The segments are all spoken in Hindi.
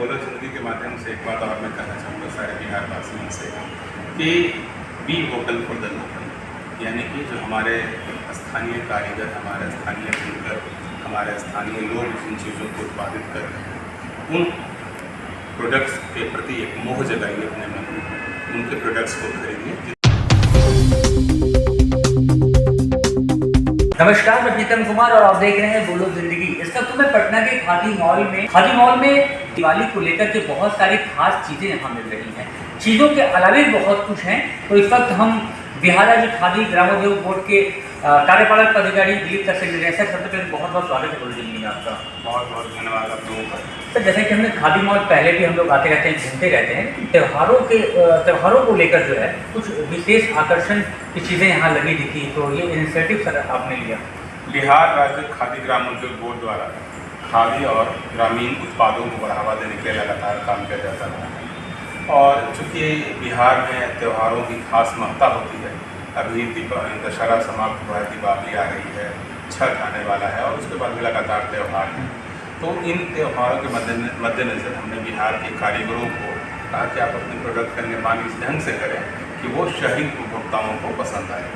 बोलो जिंदगी के माध्यम से एक बात और मैं कहना चाहूँगा सारे बिहार वासियों से कि be vocal for the local, यानी कि जो हमारे स्थानीय कारीगर, हमारे स्थानीय बुनकर, हमारे स्थानीय लोग जिन चीज़ों को उत्पादित कर रहे हैं उन प्रोडक्ट्स के प्रति एक मोह जगाइए अपने मन में, उनके प्रोडक्ट्स को खरीदिए। नमस्कार, मैं प्रीतम कुमार और आप देख रहे हैं बोलो जिंदगी। इस वक्त मैं पटना के खादी मॉल में दिवाली को लेकर के बहुत सारी खास चीज़ें यहाँ मिल रही हैं। चीज़ों के अलावा भी बहुत कुछ हैं। तो इस वक्त हम बिहार राज्य खादी ग्रामोद्योग बोर्ड के कार्यपालक पदाधिकारी दिलीप सर से मिल रहे हैं। सर, सबसे पहले बहुत बहुत स्वागत है बोलो जिंदगी में आपका। बहुत बहुत धन्यवाद आप लोगों का। सर, जैसे कि हमने खादी मॉल पहले भी हम लोग आते रहते हैं, घूमते रहते हैं, त्योहारों को लेकर जो है कुछ विशेष आकर्षण की चीज़ें यहाँ लगी दिखी, तो ये इनिशिएटिव सर आपने लिया। बिहार राज्य खादी ग्रामोद्योग बोर्ड द्वारा खादी और ग्रामीण उत्पादों को बढ़ावा देने के लिए लगातार काम किया जाता है। और चूँकि बिहार में त्योहारों की खास महत्ता होती है, अभी दशहरा समाप्त हुआ है, दीपावली आ रही है, छठ आने वाला है और उसके बाद भी लगातार त्यौहार हैं। तो इन त्योहारों के मद्देनज़र हमने बिहार के कारीगरों को कहा कि आप अपने प्रोडक्ट का निर्माण इस ढंग से करें कि वो शहरी उपभोक्ताओं को पसंद आए।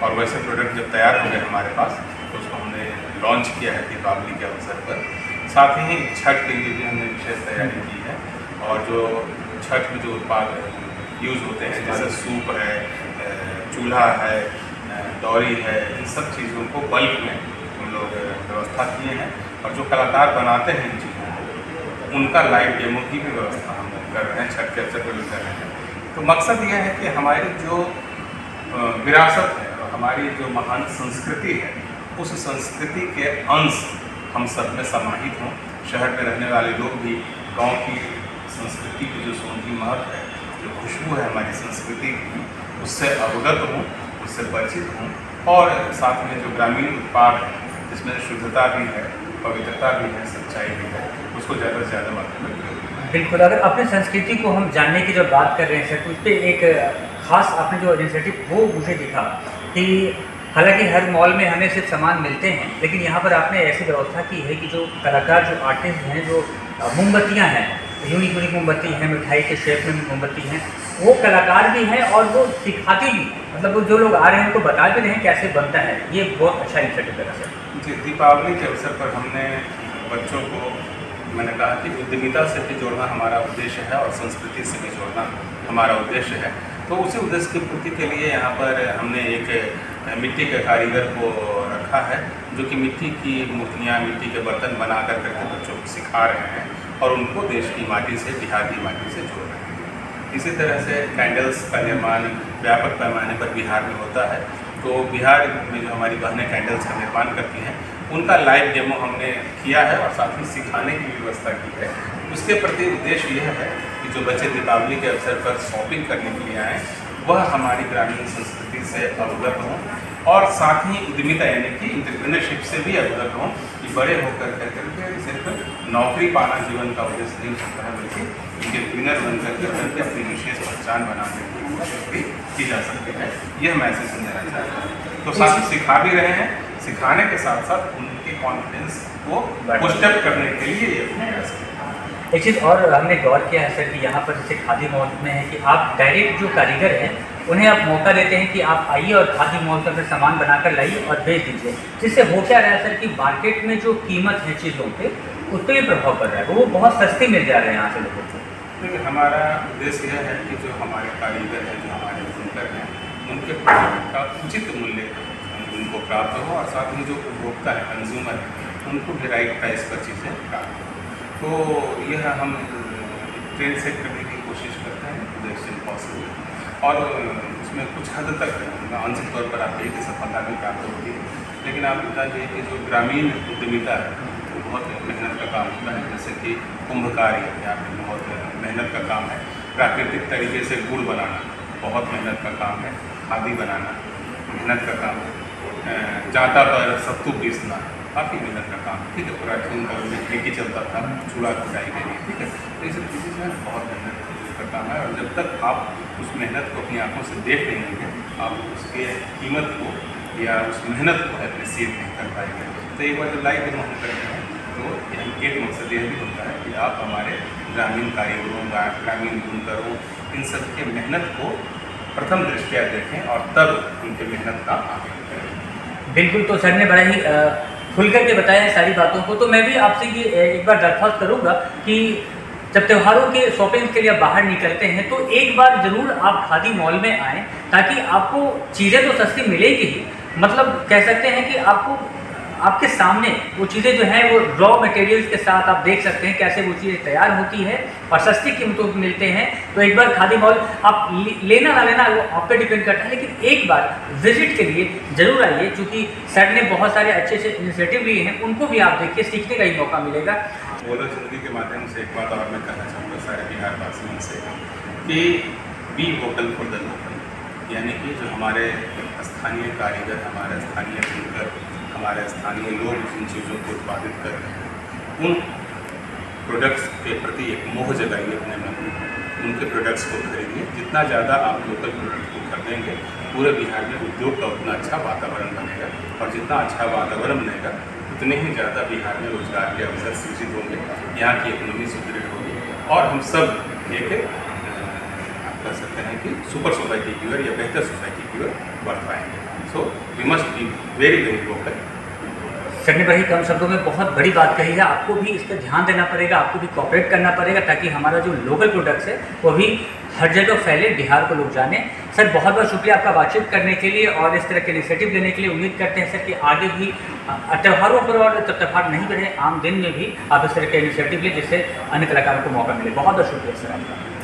और वैसे प्रोडक्ट जब तैयार हो गए हमारे पास तो उसको हमने लॉन्च किया है दीपावली के अवसर पर। साथ ही छठ के लिए भी हमने विशेष तैयारी की है और जो छठ में जो उत्पाद यूज़ होते हैं जैसे सूप है, चूल्हा है, दौरी है, इन सब चीज़ों को बल्क में हम लोग व्यवस्था किए हैं। और जो कलाकार बनाते हैं इन चीज़ों को उनका लाइव डेमो की भी व्यवस्था हम कर रहे हैं, छठ के अवसर पर भी कर रहे हैं। तो मकसद यह है कि हमारी जो विरासत है और हमारी जो महान संस्कृति है उस संस्कृति के अंश हम सब में समाहित हों। शहर में रहने वाले लोग भी गांव की संस्कृति की जो सोंधी महक है, जो खुशबू है हमारी संस्कृति की, उससे अवगत हों, उससे परिचित हों। और साथ में जो ग्रामीण उत्पाद है जिसमें शुद्धता भी है, पवित्रता भी है, सच्चाई भी है, उसको ज़्यादा से ज़्यादा मात्रा में प्रयोग करें। बिल्कुल, अगर अपनी संस्कृति को हम जानने की जब बात कर रहे हैं सर, तो उस पर एक खास आपने जो इनिशिएटिव वो मुझे दिखा कि हालांकि हर मॉल में हमें सिर्फ सामान मिलते हैं, लेकिन यहाँ पर आपने ऐसी व्यवस्था की है कि जो कलाकार, जो आर्टिस्ट हैं, जो मोमबत्तियाँ हैं, यूनिक मोमबत्ती हैं, मिठाई के शेप में मोमबत्ती हैं, वो कलाकार भी हैं और वो सिखाती भी, मतलब वो जो लोग आ रहे हैं उनको बता भी रहे हैं कैसे बनता है। ये बहुत अच्छा इनिशिएटिव है सर। जी, दीपावली के अवसर पर हमने बच्चों को, मैंने कहा कि उद्यमिता से भी जोड़ना हमारा उद्देश्य है और संस्कृति से भी जोड़ना हमारा उद्देश्य है। तो उसी उद्देश्य की पूर्ति के लिए यहाँ पर हमने एक मिट्टी के कारीगर को रखा है जो कि मिट्टी की मूर्तियाँ, मिट्टी के बर्तन बना कर करके बच्चों को सिखा रहे हैं और उनको देश की माटी से, बिहार की माटी से जोड़ रहे हैं। इसी तरह से कैंडल्स का निर्माण व्यापक पैमाने पर बिहार में होता है। तो बिहार में जो हमारी बहनें कैंडल्स का निर्माण करती हैं उनका लाइव डेमो हमने किया है और साथ ही सिखाने की व्यवस्था की है। उसके प्रति उद्देश्य यह है कि जो बच्चे दीपावली के अवसर पर शॉपिंग करने के लिए आएँ वह हमारी ग्रामीण संस्कृति से अवगत हों और साथ ही उद्यमिता यानी कि एंटरप्रेन्योरशिप से भी अवगत हों कि बड़े होकर करके सिर्फ नौकरी पाना जीवन का उद्देश्य नहीं होता है, बल्कि एंटरप्रेन्योर बनकर करके अपनी विशेष पहचान बनाने की कोशिश भी की जा सकती है। यह मैसेज समझना चाहता हूँ। तो साथ ही सिखा भी रहे हैं, सिखाने के साथ साथ उनके कॉन्फिडेंस को पुशअप करने के लिए ये प्रयास है। एक चीज़ और हमने गौर किया है सर कि यहाँ पर जैसे खादी मॉल में है कि आप डायरेक्ट जो कारीगर हैं उन्हें आप मौका देते हैं कि आप आइए और खादी मॉल पर सामान बनाकर लाइए और बेच दीजिए, जिससे हो क्या रहा है सर कि मार्केट में जो कीमत है चीज़ों पे उस पर भी प्रभाव पड़ रहा है, वो बहुत सस्ते मिल जा रहे हैं यहाँ से लोगों को। देखिए, हमारा उद्देश्य यह है कि जो हमारे कारीगर हैं, जो हमारे बुनकर हैं, उनके प्रोडक्ट का उचित मूल्य उनको प्राप्त हो और साथ ही जो उपभोक्ता है, कंज्यूमर है, उनको भी राइट प्राइस पर चीज़ें प्राप्त हो। तो यह हम ट्रेंड सेट करने की कोशिश करते हैं दैट्स इम्पॉसिबल। और उसमें कुछ हद तक आंशिक तौर पर आप देखिए कि सफलता भी प्राप्त होती है। लेकिन आप बताइए कि जो ग्रामीण उद्यमिता है वो बहुत मेहनत का काम होता है। जैसे कि कुंभकारी यहाँ पे बहुत मेहनत का काम है, प्राकृतिक तरीके से गुड़ बनाना बहुत मेहनत का काम है, खादी बनाना मेहनत का काम है, जाता पर सत्तू पीसना काफ़ी मेहनत का काम, ठीक है। प्राचीन काल में ढेकी चलता था चूड़ा कुटाई के लिए, ठीक है। तो ये सब चीज़ें जो है बहुत मेहनत का काम है और जब तक आप उस मेहनत को अपनी आंखों से देख नहीं लेंगे आप उसके कीमत को या उस मेहनत को एप्रिसिएट नहीं कर पाएंगे। तो एक बार जब लाइव डेमो हम करते हैं तो एक मकसद यह भी होता है कि आप हमारे ग्रामीण कारीगरों, ग्रामीण बुनकरों, इन सब के मेहनत को प्रथम दृष्टया देखें और तब उनके मेहनत का आकलन करें। बिल्कुल, तो सर ने बड़ा ही खुल करके बताया है सारी बातों को। तो मैं भी आपसे ये एक बार दरख्वास्त करूँगा कि जब त्योहारों के शॉपिंग के लिए आप बाहर निकलते हैं तो एक बार ज़रूर आप खादी मॉल में आएँ, ताकि आपको चीज़ें तो सस्ती मिलेगी ही, मतलब कह सकते हैं कि आपको आपके सामने वो चीज़ें जो हैं वो रॉ मटेरियल्स के साथ आप देख सकते हैं कैसे वो चीज़ें तैयार होती है और सस्ती कीमतों पर मिलते हैं। तो एक बार खादी मॉल आप लेना ना लेना वो आप पे डिपेंड करता है, लेकिन एक बार विजिट के लिए ज़रूर आइए, क्योंकि सर ने बहुत सारे अच्छे अच्छे इनिशिएटिव लिए हैं, उनको भी आप देखिए, सीखने का ही मौका मिलेगा। बोलो जिंदगी के माध्यम से एक बात और मैं कहना चाहूँगा सारे बिहार वासियों से कि be vocal for the local, यानी कि जो हमारे स्थानीय कारीगर, हमारे स्थानीय बुनकर, हमारे स्थानीय लोग जिन चीज़ों को उत्पादित कर रहे हैं, उन प्रोडक्ट्स के प्रति एक मोह जगाइए अपने मन में, उनके प्रोडक्ट्स को खरीदिए। जितना ज़्यादा आप लोकल प्रोडक्ट को खरीदेंगे, पूरे बिहार में उद्योग का उतना अच्छा वातावरण बनेगा, और जितना अच्छा वातावरण बनेगा उतने ही ज़्यादा बिहार में रोजगार के अवसर सृजित होंगे, यहाँ की इकोनॉमी सुदृढ़ होगी, और हम सब एक आप कह सकते हैं कि सुपर सोसाइटी की ओर या बेहतर सोसाइटी की ओर बढ़ पाएंगे। So we must be very very vocal. Sir ने बड़ी कम शब्दों में बहुत बड़ी बात कही है। आपको भी इस पर ध्यान देना पड़ेगा, आपको भी कोऑपरेट करना पड़ेगा, ताकि हमारा जो लोकल प्रोडक्ट्स है वो भी हर जगह फैले, बिहार को लोग जाने। सर बहुत बहुत शुक्रिया आपका बातचीत करने के लिए और इस तरह के इनिशिएटिव लेने के लिए। उम्मीद करते हैं सर कि आगे भी त्योहारों पर और जब त्योहार नहीं बढ़े, आम दिन में भी आप इस तरह के इनिशिएटिव लें, जिससे अन्य कलाकारों को मौका मिले। बहुत बहुत शुक्रिया सर आपका।